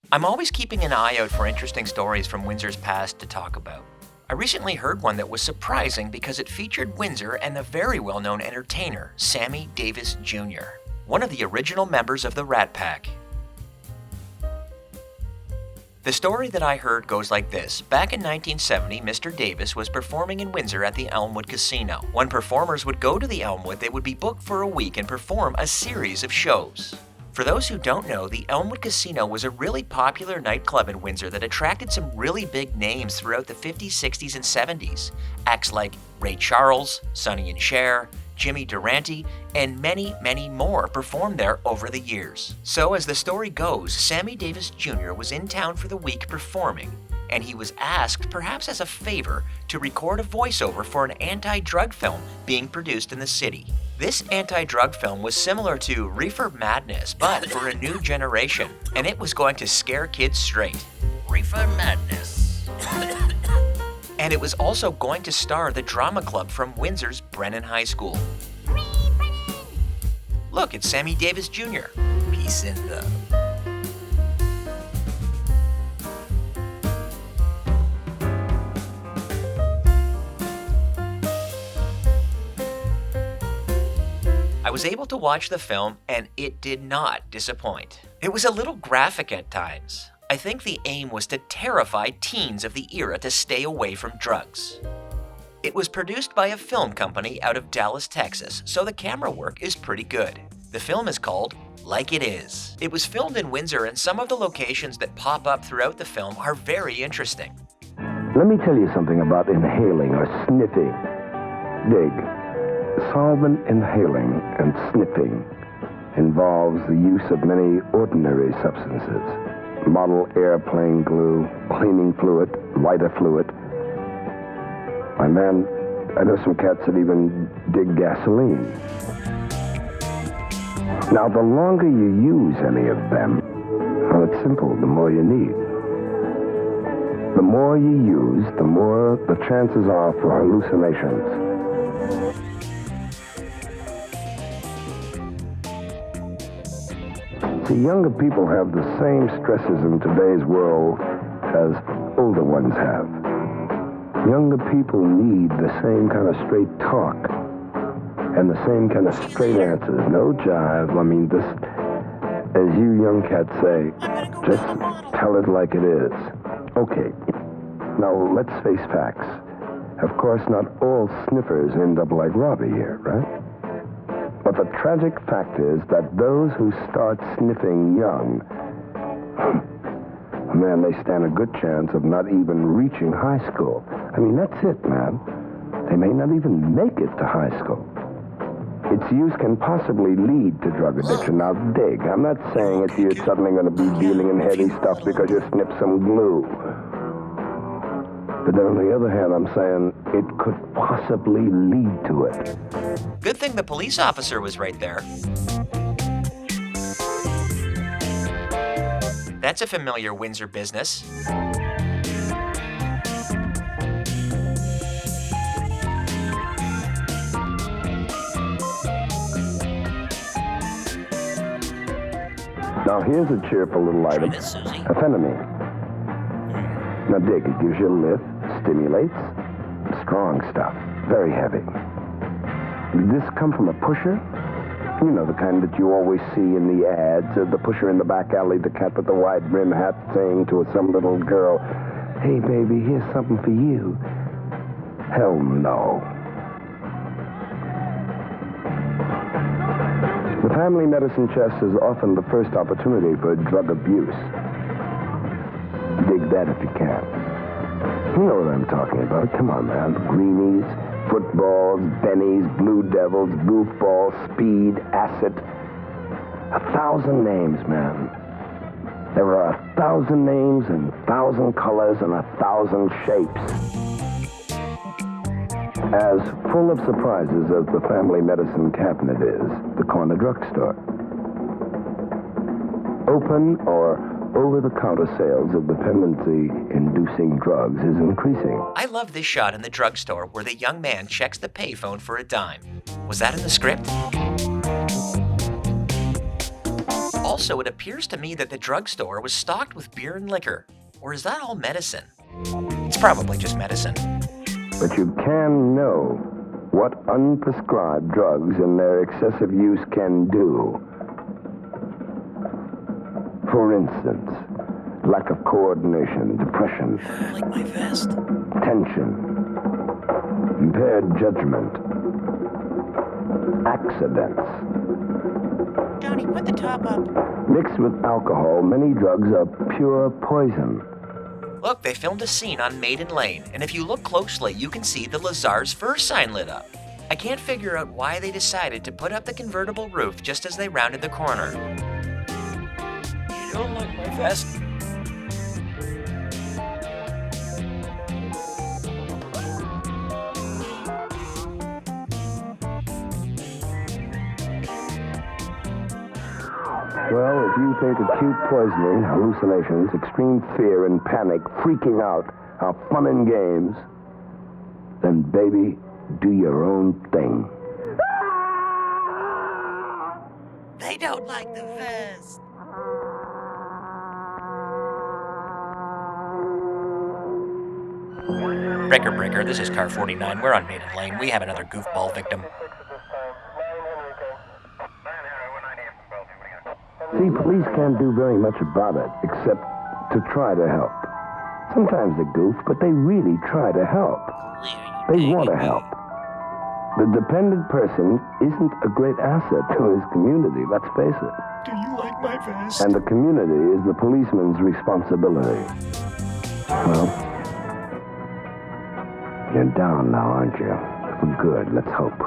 I'm always keeping an eye out for interesting stories from Windsor's past to talk about. I recently heard one that was surprising because it featured Windsor and the very well-known entertainer, Sammy Davis Jr., one of the original members of the Rat Pack. The story that I heard goes like this. Back in 1970, Mr. Davis was performing in Windsor at the Elmwood Casino. When performers would go to the Elmwood, they would be booked for a week and perform a series of shows. For those who don't know, the Elmwood Casino was a really popular nightclub in Windsor that attracted some really big names throughout the 50s, 60s, and 70s. Acts like Ray Charles, Sonny and Cher, Jimmy Durante, and many, many more performed there over the years. So as the story goes, Sammy Davis Jr. was in town for the week performing, and he was asked, perhaps as a favor, to record a voiceover for an anti-drug film being produced in the city. This anti-drug film was similar to Reefer Madness, but for a new generation, and it was going to scare kids straight. Reefer Madness. And it was also going to star the drama club from Windsor's Brennan High School. Look, it's Sammy Davis Jr. Peace and love. I was able to watch the film, and it did not disappoint. It was a little graphic at times. I think the aim was to terrify teens of the era to stay away from drugs. It was produced by a film company out of Dallas, Texas, so the camera work is pretty good. The film is called Like It Is. It was filmed in Windsor, and some of the locations that pop up throughout the film are very interesting. Let me tell you something about inhaling or sniffing. Dig. Solvent inhaling and sniffing involves the use of many ordinary substances. Model airplane glue, cleaning fluid, lighter fluid. My man, I know some cats that even dig gasoline. Now, the longer you use any of them, well, it's simple, the more you need. The more you use, the more the chances are for hallucinations. See, younger people have the same stresses in today's world as older ones have. Younger people need the same kind of straight talk and the same kind of straight answers. No jive. I mean, this, as you young cats say, just tell it like it is. Okay, now let's face facts. Of course, not all sniffers end up like Robbie here, right? But the tragic fact is that those who start sniffing young, man, they stand a good chance of not even reaching high school. I mean, that's it, man. They may not even make it to high school. Its use can possibly lead to drug addiction. Now, dig, I'm not saying that you're suddenly going to be dealing in heavy stuff because you sniffed some glue. But then on the other hand, I'm saying it could possibly lead to it. Good thing the police officer was right there. That's a familiar Windsor business. Now here's a cheerful little item. Amphetamine. Now dig, it gives you a lift, stimulates, strong stuff, very heavy. Did this come from a pusher? You know, the kind that you always see in the ads, the pusher in the back alley, the cat with the wide brim hat saying to some little girl, "Hey baby, here's something for you." Hell no. The family medicine chest is often the first opportunity for drug abuse. Dig that if you can. You know what I'm talking about. Come on, man. Greenies, footballs, bennies, blue devils, goofballs, speed, acid. 1,000 names, man. There are 1,000 names and 1,000 colors and 1,000 shapes. As full of surprises as the family medicine cabinet is, the corner drugstore. Open or over-the-counter sales of dependency-inducing drugs is increasing. I love this shot in the drugstore where the young man checks the payphone for a dime. Was that in the script? Also, it appears to me that the drugstore was stocked with beer and liquor. Or is that all medicine? It's probably just medicine. But you can know what unprescribed drugs and their excessive use can do. For instance, lack of coordination, depression, Like my vest. tension, impaired judgment, accidents. Johnny, put the top up. Mixed with alcohol, many drugs are pure poison. Look, they filmed a scene on Maiden Lane, and if you look closely, you can see the Lazar's Fur sign lit up. I can't figure out why they decided to put up the convertible roof just as they rounded the corner. You don't like my vest? Well, if you think acute poisoning, hallucinations, extreme fear and panic, freaking out are fun and games, then baby, do your own thing. They don't like the vest. Breaker, this is car 49. We're on Maiden Lane. We have another goofball victim. See, police can't do very much about it, except to try to help. Sometimes they goof, but they really try to help. They want to help. The dependent person isn't a great asset to his community, let's face it. Do you like my vest? And the community is the policeman's responsibility. Well, you're down now, aren't you? For good, let's hope.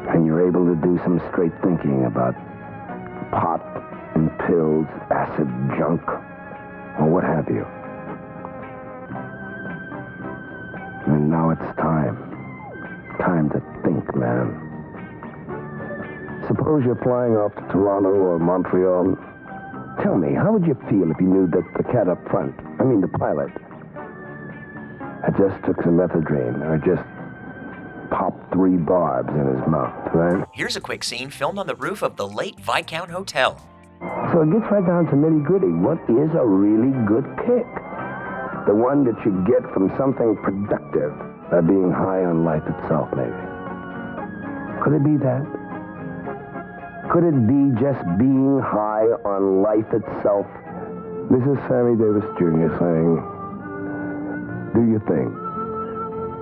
And you're able to do some straight thinking about pot and pills, acid junk, or what have you. And now it's time. Time to think, man. Suppose you're flying off to Toronto or Montreal. Tell me, how would you feel if you knew that the cat up front, the pilot, had just took some methadone or just popped 3 barbs in his mouth, right? Here's a quick scene filmed on the roof of the late Viscount Hotel. So it gets right down to nitty-gritty. What is a really good kick? The one that you get from something productive by being high on life itself, maybe. Could it be that? Could it be just being high on life itself? This is Sammy Davis Jr. saying, do your thing,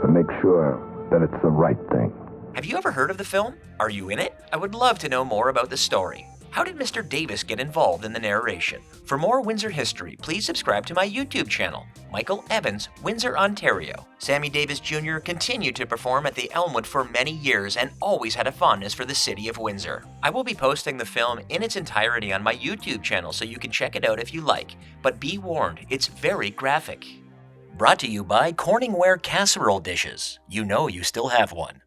but make sure that it's the right thing. Have you ever heard of the film? Are you in it? I would love to know more about the story. How did Mr. Davis get involved in the narration? For more Windsor history, please subscribe to my YouTube channel, Michael Evans, Windsor, Ontario. Sammy Davis Jr. continued to perform at the Elmwood for many years and always had a fondness for the city of Windsor. I will be posting the film in its entirety on my YouTube channel so you can check it out if you like, but be warned, it's very graphic. Brought to you by Corningware Casserole Dishes. You know you still have one.